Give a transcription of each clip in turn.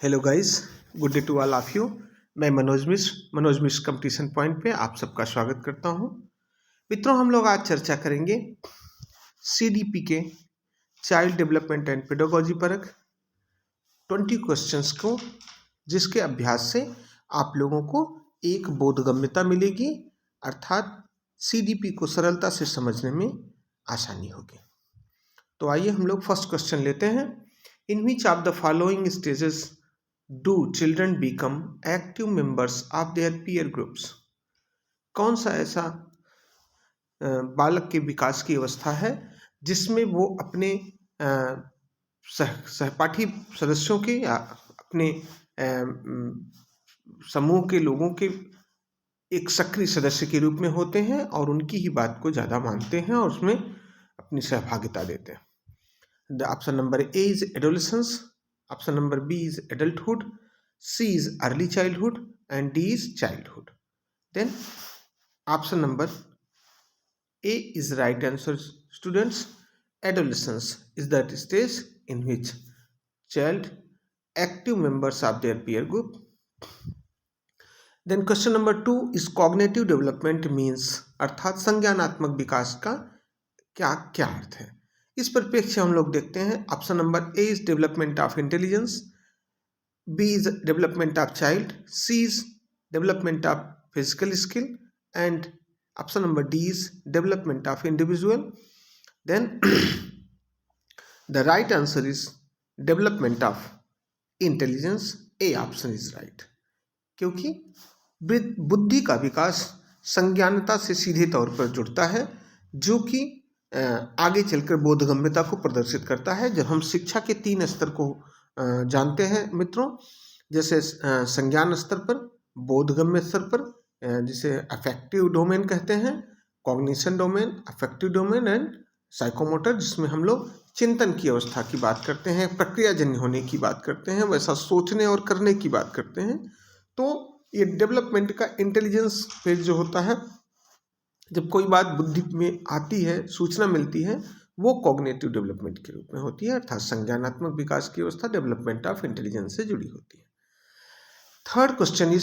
Hello guys, good day to all of you. मैं मनोज मिश्र competition point पे आप सबका स्वागत करता हूं। मित्रों, हम लोग आज चर्चा करेंगे सीडीपी के चाइल्ड डेवलपमेंट एंड पेडागोजी पर 20 क्वेश्चंस को, जिसके अभ्यास से आप लोगों को एक बोधगम्यता मिलेगी, अर्थात सीडीपी को सरलता से समझने में आसानी होगी। तो आइए हम लोग फर्स्ट क्वेश्चन लेते हैं। In which of the following stages do children become active members of their peer groups? कौन सा ऐसा बालक के विकास की अवस्था है जिसमें वो अपने सहपाठी सदस्यों के या अपने समूह के लोगों के एक सक्रिय सदस्य के रूप में होते हैं और उनकी ही बात को ज़्यादा मानते हैं और उसमें अपनी सहभागिता देते हैं? The option number A is adolescence, option number B is adulthood, C is early childhood, and D is childhood. Then option number A is right answer, students. Adolescence is that stage in which child active members of their peer group. Then question number 2 is cognitive development means, अर्थात संज्ञानात्मक विकास का क्या क्या अर्थ है? इस परिप्रेक्ष्य से हम लोग देखते हैं। Option number A is development of intelligence, b is development of child, c is development of physical skill, and option number D is development of individual. Then the right answer is development of intelligence. A option is right, क्योंकि बुद्धि का विकास संज्ञानता से सीधे तौर पर जुड़ता है, जो कि आगे चलकर बोधगम्यता को प्रदर्शित करता है। जब हम शिक्षा के 3 स्तर को जानते हैं मित्रों, जैसे संज्ञान स्तर पर, बोधगम्य स्तर पर, जिसे अफेक्टिव डोमेन कहते हैं, cognition domain, affective domain and psychomotor, जिसमें हम लोग चिंतन की अवस्था की बात करते हैं, प्रक्रियाजन्य होने की बात करते हैं, वैसा सोचने और करने की बात करते हैं। तो ये डेवलपमेंट का इंटेलिजेंस फेज जो होता है, जब कोई बात बुद्धि में आती है, सूचना मिलती है, वो कॉग्निटिव डेवलपमेंट के रूप में होती है, अर्थात संज्ञानात्मक विकास की अवस्था डेवलपमेंट ऑफ इंटेलिजेंस से जुड़ी होती है। Third question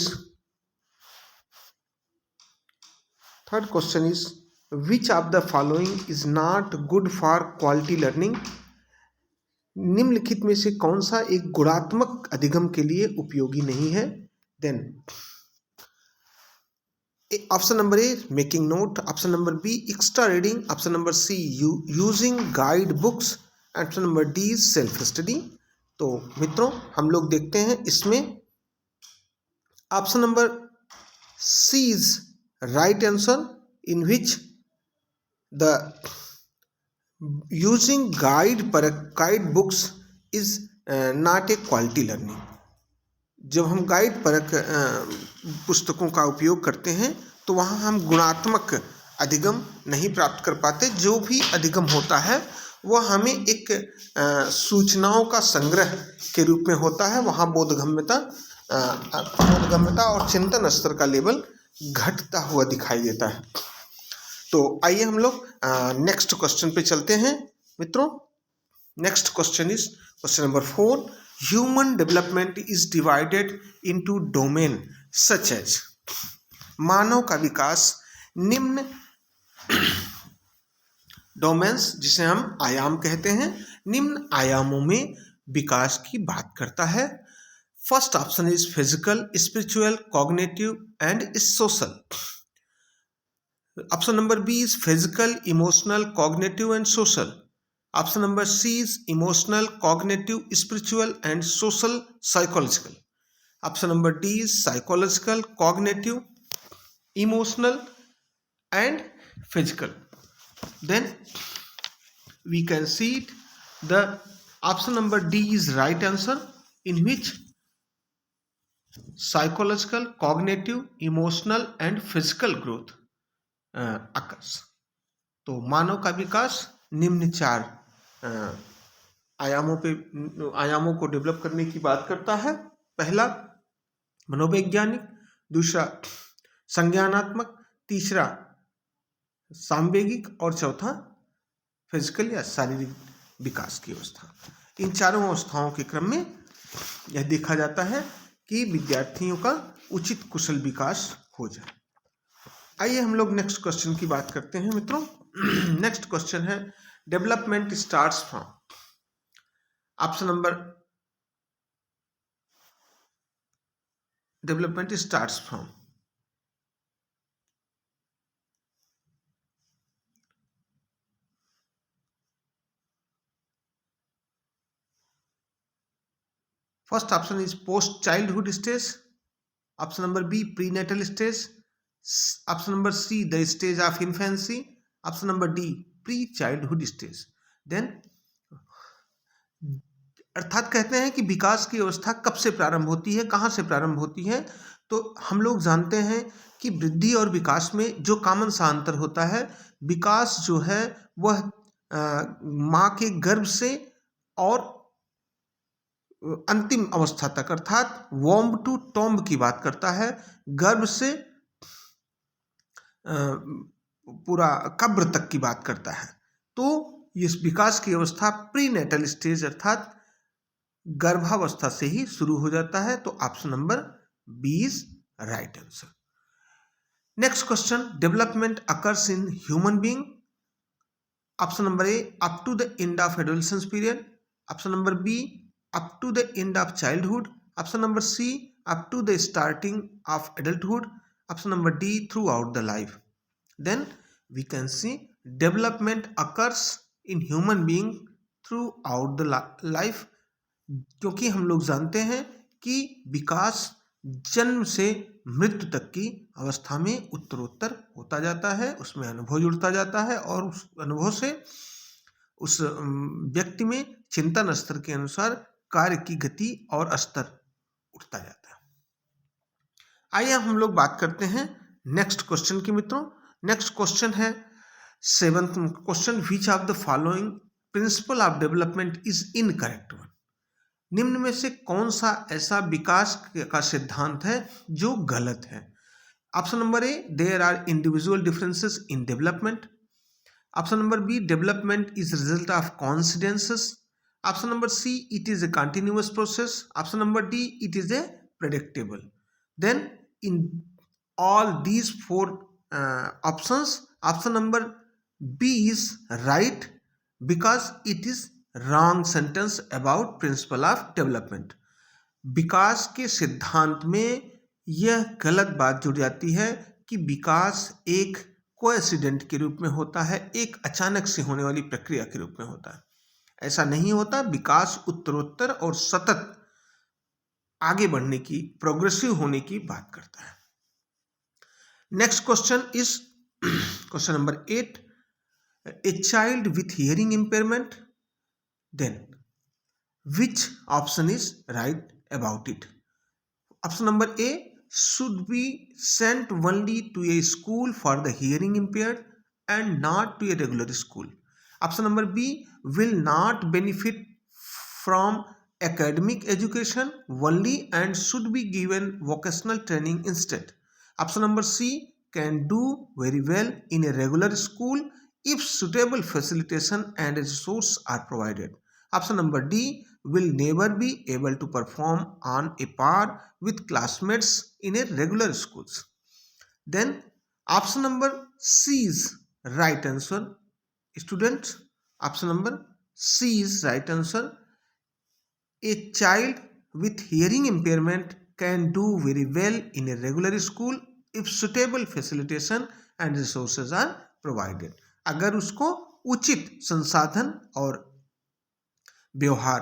is which of the following is not good for quality learning? निम्नलिखित में से कौन सा एक गुणात्मक अधिगम के लिए उपयोगी नहीं है? Then option number a making note, option number b extra reading, option number c using guide books, option number d self study. तो मित्रों, हम लोग देखते हैं इसमें option number C is right answer, in which the using guide books is not a quality learning. जब हम guide परक पुस्तकों का उपयोग करते हैं तो वहाँ हम गुणात्मक अधिगम नहीं प्राप्त कर पाते। जो भी अधिगम होता है वह हमें एक सूचनाओं का संग्रह के रूप में होता है। वहाँ बोधगम्यता और चिंतन स्तर का लेवल घटता हुआ दिखाई देता है। तो आइए हम लोग नेक्स्ट क्वेश्चन पे चलते हैं मित्रों। Next question is question number 4। Human development is divided into domain such as, मानव का विकास निम्न डोमेन्स, जिसे हम आयाम कहते हैं, निम्न आयामों में विकास की बात करता है। First option is physical, spiritual, cognitive and social. Option number B is physical, emotional, cognitive and social. Option number C is emotional, cognitive, spiritual and social, psychological. Option number D is psychological, cognitive, emotional and physical. Then we can see it. The option number D is right answer, in which psychological, cognitive, emotional and physical growth occurs. तो मानव का विकास निम्न 4 आयामों को develop करने की बात करता है। पहला मनोवैज्ञानिक, दूसरा संज्ञानात्मक, तीसरा सांवेगिक और चौथा फिजिकल या शारीरिक विकास की अवस्था। इन चारों अवस्थाओं के क्रम में यह देखा जाता है कि विद्यार्थियों का उचित कुशल विकास हो जाए। आइए हम लोग नेक्स्ट क्वेश्चन की बात करते हैं मित्रों। नेक्स्ट क्वेश्चन है development starts from, option number development starts from first option is post childhood stage, option number B prenatal stage, option number C the stage of infancy, option number D pre childhood stage. Then अर्थात कहते हैं कि विकास की अवस्था कब से प्रारंभ होती है, कहाँ से प्रारंभ होती है। तो हम लोग जानते हैं कि वृद्धि और विकास में जो कॉमन सा अंतर होता है, विकास जो है वह माँ के गर्भ से और अंतिम अवस्था तक अर्थात वॉम्ब टू टॉम्ब की बात करता है, गर्भ से पूरा कब्र तक की बात करता है। तो इस विकास की अवस्था प्री नेटल स्टेज अर्थात गर्भावस्था से ही शुरू हो जाता है। तो option number B is right answer. Next question development occurs in human being, option number A up to the end of adolescence period, option number B up to the end of childhood, option number C up to the starting of adulthood, option number D throughout the life. Then we can see development occurs in human being throughout the life, क्योंकि हम लोग जानते हैं कि विकास जन्म से मृत्यु तक की अवस्था में उत्तरोत्तर होता जाता है, उसमें अनुभव जुड़ता जाता है और उस अनुभव से उस व्यक्ति में चिंतन स्तर के अनुसार कार्य की गति और स्तर उठता जाता है। आइए हम लोग बात करते हैं नेक्स्ट क्वेश्चन की मित्रों। नेक्स्ट क्वेश्चन है 7th question, which of the following principle of development is incorrect one. निम्न में से कौन सा ऐसा विकास का सिद्धांत है जो गलत है। Option number A there are individual differences in development, option number B development is result of coincidences, option number C it is a continuous process, option number D it is a predictable. Then in all these 4 options option number B is right because it is wrong sentence about principle of development. विकास के सिद्धांत में यह गलत बात जुड़ जाती है कि विकास एक कोइंसिडेंट के रूप में होता है, एक अचानक से होने वाली प्रक्रिया के रूप में होता है। ऐसा नहीं होता, विकास उत्तरोत्तर और सतत आगे बढ़ने की, प्रोग्रेसिव होने की बात करता है। Next question is question number 8, a child with hearing impairment, then which option is right about it? Option number A should be sent only to a school for the hearing impaired and not to a regular school. Option number B will not benefit from academic education only and should be given vocational training instead. Option number C can do very well in a regular school if suitable facilitation and resources are provided. Option number D will never be able to perform on a par with classmates in a regular schools. Then option number C is right answer. Students, option number C is right answer. A child with hearing impairment can do very well in a regular school if suitable facilitation and resources are provided. अगर उसको उचित संसाधन और व्यवहार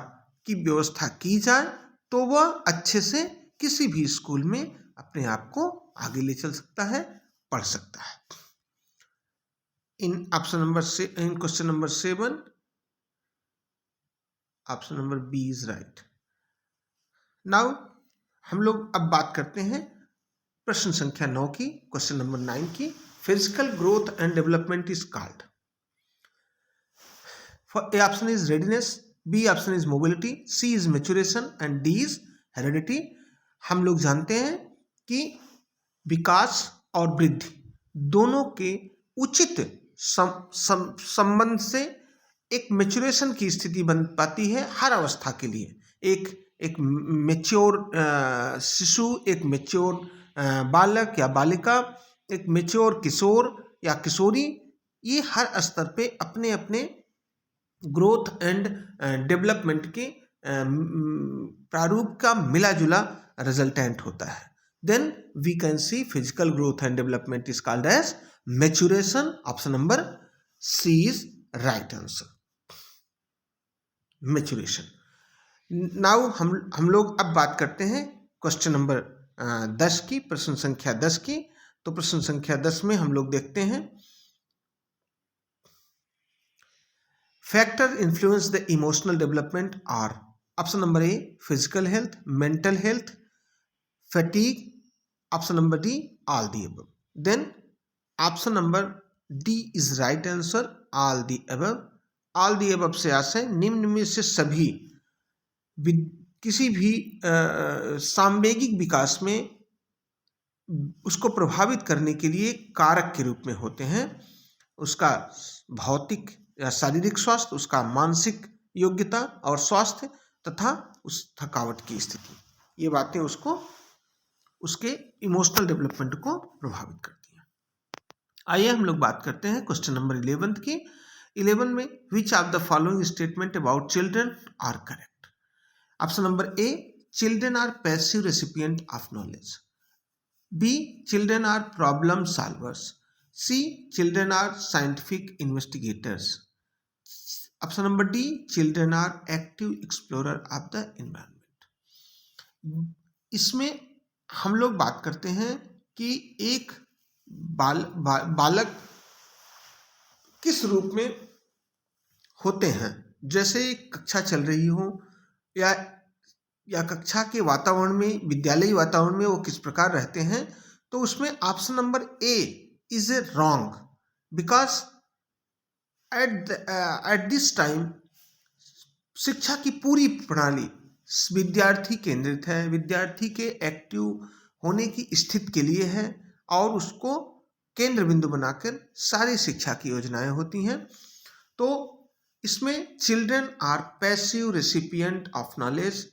की व्यवस्था की जाए तो वह अच्छे से किसी भी स्कूल में अपने आप को आगे ले चल सकता है, पढ़ सकता है। In question number 7 option number B is right. Now हम लोग अब बात करते हैं प्रश्न संख्या 9 की, क्वेश्चन नंबर 9 की। Physical growth and development is called, A option is readiness, B option is mobility, C is maturation and D is heredity. हम लोग जानते हैं कि विकास और वृद्धि दोनों के उचित संबंध से एक मैच्योरेशन की स्थिति बन पाती है हर अवस्था के लिए। एक एक मेच्योर शिशु, एक मेच्योर बालक या बालिका, एक मेच्योर किशोर या किशोरी, ये हर स्तर पे अपने अपने ग्रोथ एंड डेवलपमेंट के प्रारूप का मिला जुला रिजल्टेंट होता है. Then we can see physical growth and development is called as maturation. Option number C is right answer, maturation. Now हम लोग अब बात करते हैं क्वेश्चन नंबर 10 की, प्रश्न संख्या 10 की. तो प्रश्न संख्या 10 में हम लोग देखते हैं factor influence the emotional development are. Option number A physical health, mental health, fatigue. Option number D all the above. Then option number D is right answer, all the above. All the above से आशय निम्न में से सभी किसी भी सांवेगिक विकास में उसको प्रभावित करने के लिए कारक के रूप में होते हैं. उसका भौतिक या शारीरिक स्वास्थ्य, उसका मानसिक योग्यता और स्वास्थ्य, तथा उस थकावट की स्थिति, ये बातें उसको उसके इमोशनल डेवलपमेंट को प्रभावित करती हैं. आइए हम लोग बात करते हैं क्वेश्चन नंबर 11 की. 11 में which of the following statement about children are correct. Option number A children are passive recipient of knowledge. B children are problem solvers. C children are scientific investigators. Option number D children are active explorer of the environment. इसमें हम लोग बात करते हैं कि एक बालक किस रूप में होते हैं. जैसे कक्षा चल रही हो या कक्षा के वातावरण में, विद्यालयी वातावरण में वो किस प्रकार रहते हैं, तो उसमें option number A is A wrong, because at this time शिक्षा की पूरी प्रणाली विद्यार्थी केंद्रित है, विद्यार्थी के एक्टिव होने की स्थिति के लिए है, और उसको केंद्र बिंदु बनाकर सारी शिक्षा की योजनाएं होती हैं. तो इसमें children are passive recipient of knowledge.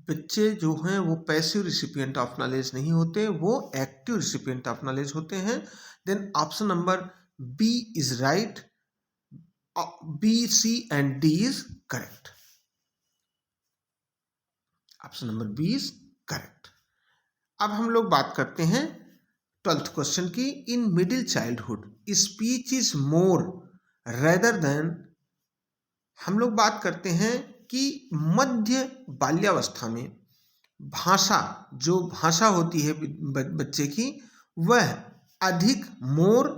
बच्चे जो हैं वो पैसिव रिसिपिएंट ऑफ नॉलेज नहीं होते, वो एक्टिव रिसिपिएंट ऑफ नॉलेज होते हैं. Then option number B is right, B C and D is correct. Option number B is correct. अब हम लोग बात करते हैं 12th क्वेश्चन की. In middle childhood speech is more rather than. हम लोग बात करते हैं कि मध्य बाल्यावस्था में जो भाषा होती है बच्चे की, वह अधिक more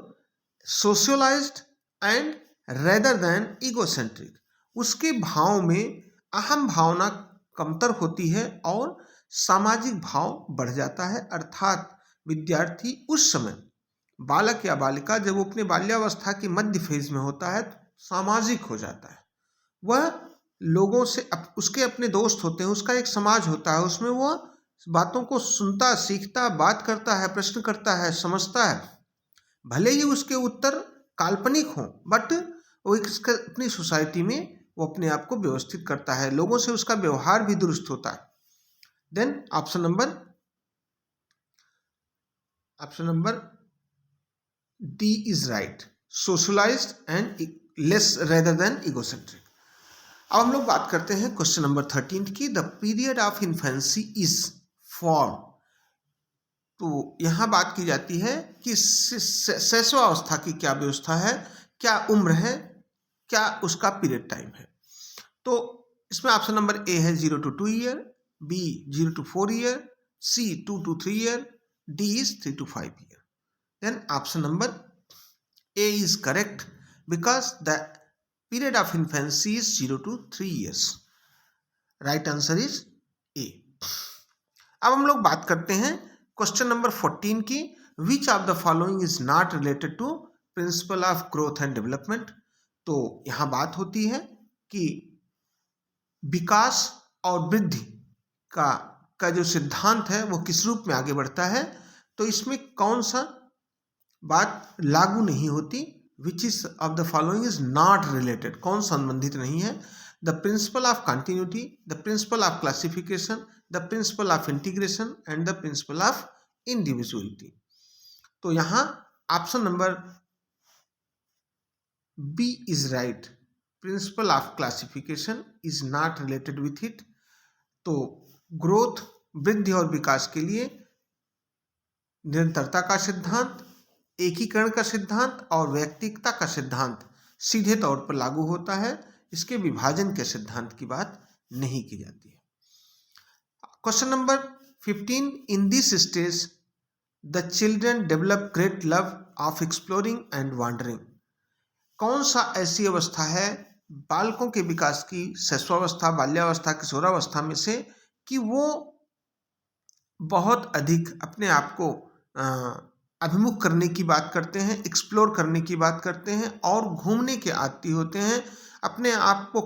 socialized and rather than egocentric. उसके भाव में अहम भावना कमतर होती है और सामाजिक भाव बढ़ जाता है. अर्थात विद्यार्थी उस समय, बालक या बालिका, जब वो अपने बाल्यावस्था की मध्य फेज में होता है, सामाजिक हो जाता है. वह लोगों से उसके अपने दोस्त होते हैं, उसका एक समाज होता है, उसमें वह बातों को सुनता, सीखता, बात करता है, प्रश्न करता है, समझता है. भले ही उसके उत्तर काल्पनिक हों, बट वो अपनी सोसाइटी में वो अपने आप को व्यवस्थित करता है, लोगों से उसका व्यवहार भी दुरुस्त होता है. Then option number D is right, socialized and less rather than egocentric. अब हम लोग बात करते हैं क्वेश्चन नंबर 13 की. The period of infancy is form. तो यहाँ बात की जाती है कि शैशवावस्था की क्या व्यवस्था है, क्या उम्र है, क्या उसका पीरियड टाइम है. तो इसमें ऑप्शन नंबर ए है 0 to 2 year, B 0 to 4 year, C 2 to 3 year, D is 3 to 5 year. Then option number A is correct, because the period of infancy is 0 to 3 years. Right answer is A. अब हम लोग बात करते हैं question number 14 की. Which of the following is not related to principle of growth and development. तो यहाँ बात होती है कि विकास और वृद्धि का जो सिद्धांत है वो किस रूप में आगे बढ़ता है. तो इसमें कौन सा बात लागू नहीं होती, which is of the following is not related, कौन संबंधित नहीं है. the principle of continuity, the principle of classification, the principle of integration and the principle of individuality. तो यहाँ option number B is right, principle of classification is not related with it. तो growth, वृद्धि और विकास के लिए निरंतरता का सिद्धांत, एकीकरण का सिद्धांत और वैयक्तिकता का सिद्धांत सीधे तौर पर लागू होता है, इसके विभाजन के सिद्धांत की बात नहीं की जाती है। Question number 15, in this stage the children develop great love of exploring and wondering. कौन सा ऐसी अवस्था है बालकों के विकास की, शैशवावस्था, बाल्यावस्था, किशोरावस्था में से, कि वो बहुत अधिक अपने आप को अभिमुख करने की बात करते हैं, एक्सप्लोर करने की बात करते हैं और घूमने के आदी होते हैं, अपने आप को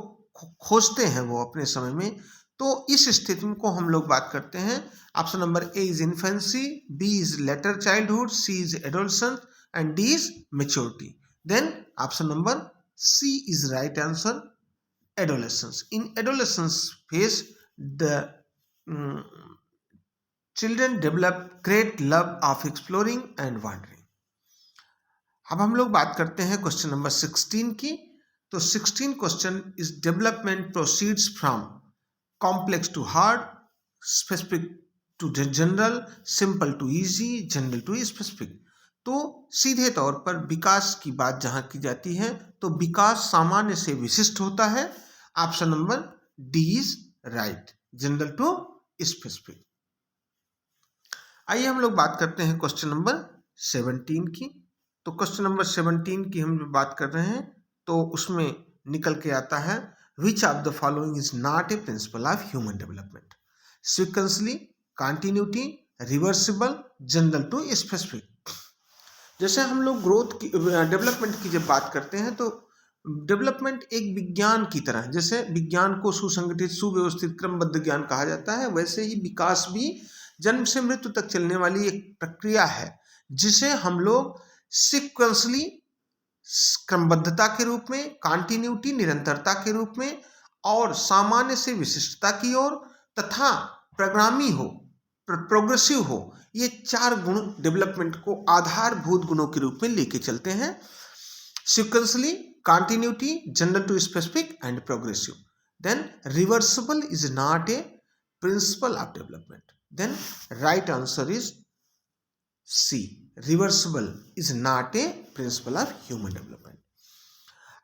खोजते हैं वो अपने समय में। तो इस स्थिति को हम लोग बात करते हैं। Option number A is infancy, B is later childhood, C is adolescence and D is maturity. Then option number C is right answer, adolescence. In adolescence phase the children develop great love of exploring and wondering. अब हम लोग बात करते हैं question number 16 की। तो 16 question is development proceeds from complex to hard, specific to general, simple to easy, general to specific. तो सीधे तौर पर विकास की बात जहां की जाती है तो विकास सामान्य से विशिष्ट होता है। Option number D is right, general to specific. आइए हम लोग बात करते हैं क्वेश्चन नंबर 17 की। तो क्वेश्चन नंबर 17 की हम बात कर रहे हैं तो उसमें निकल के आता है which of the following is not a principle of human development, sequentially, continuity, reversible, general to specific. जैसे हम लोग ग्रोथ की, डेवलपमेंट की जब बात करते हैं तो डेवलपमेंट एक विज्ञान की तरह, जैसे विज्ञान को सुसंगठित, सुव्यवस्थित, क्रमबद्ध ज्ञान कहा जाता है, वैसे ही विकास भी जन्म से मृत्यु तक चलने वाली एक प्रक्रिया है जिसे हम लोग सीक्वेंसली, क्रमबद्धता के रूप में, कंटिन्यूटी, निरंतरता के रूप में, और सामान्य से विशिष्टता की ओर, तथा प्रगामी हो, प्रोग्रेसिव हो, ये 4 गुण डेवलपमेंट को आधारभूत गुणों के रूप में लेके चलते हैं। Sequentially, continuity, general to specific and progressive. Then reversible is not a principle of development. Then right answer is C. Reversible is not a principle of human development.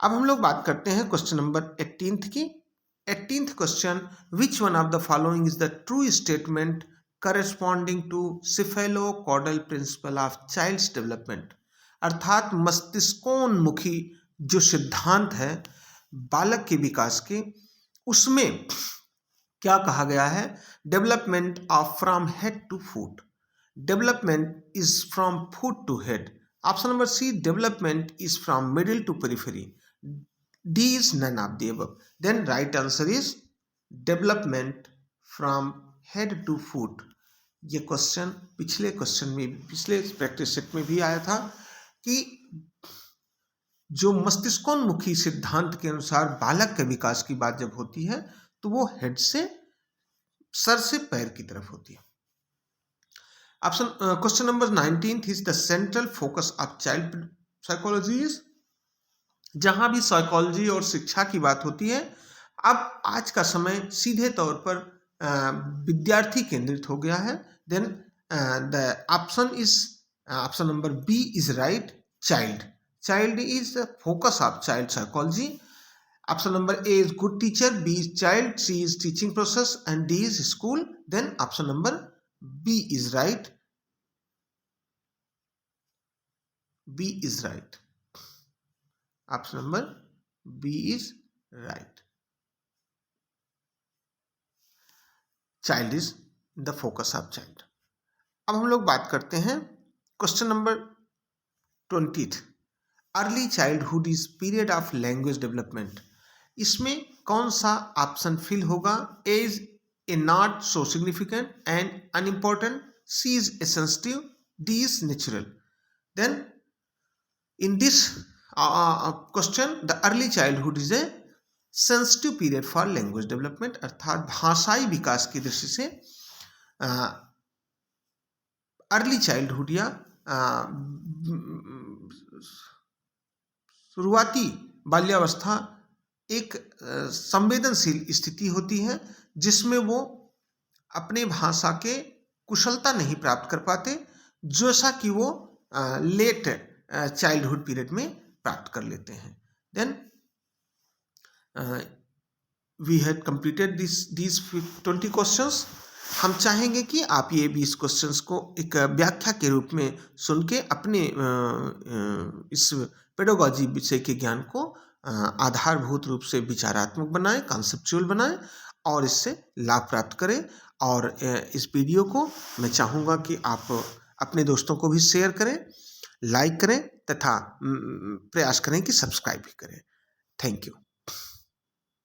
अब हम लोग बात करते हैं क्वेश्चन नंबर 18 की। 18th question, which one of the following is the true statement corresponding to cephalocaudal principle of child's development? अर्थात मस्तिष्कोन्मुखी जो सिद्धांत है बालक के विकास के, उसमें क्या कहा गया है? Development of from head to foot, development is from foot to head. Option number C, development is from middle to periphery, D is none of the above. Then right answer is development from head to foot. ये question पिछले question में, पिछले practice set में भी आया था कि जो मस्तिष्कोन्मुखी सिद्धांत के अनुसार बालक के विकास की बात जब होती है तो वो हेड से, सर से पैर की तरफ होती है। Option question number 19 is the central focus of child psychology is. जहां भी साइकोलॉजी और शिक्षा की बात होती है, अब आज का समय सीधे तौर पर विद्यार्थी केंद्रित हो गया है। Then the option is, option number B is right, child. Child is the focus of child psychology. Option number A is good teacher, B is child, C is teaching process and D is school. Then option number B is right. B is right. Option number B is right. Child is the focus of child. अब हम लोग बात करते हैं question number 20th, early childhood is period of language development. इसमें कौन सा option fill होगा? A is a not so significant and unimportant, C is a sensitive, D is natural. Then in this question the early childhood is a sensitive period for language development, अर्थात भाषाई विकास की दृष्टि से early childhood या शुरुआती बाल्यावस्था एक संवेदनशील स्थिति होती है जिसमें वो अपने भाषा के कुशलता नहीं प्राप्त कर पाते, जैसा कि वो लेट चाइल्डहुड पीरियड में प्राप्त कर लेते हैं। Then we had completed these 20 questions. हम चाहेंगे कि आप ये 20 क्वेश्चंस को एक व्याख्या के रूप में सुन के अपने इस पेडागोजी विषय के ज्ञान को आधारभूत रूप से विचारात्मक बनाएं, कॉन्सेप्चुअल बनाएं और इससे लाभ प्राप्त करें। और इस वीडियो को मैं चाहूँगा कि आप अपने दोस्तों को भी शेयर करें, लाइक करें तथा प्रयास करें कि सब्सक्राइब भी करें। Thank you.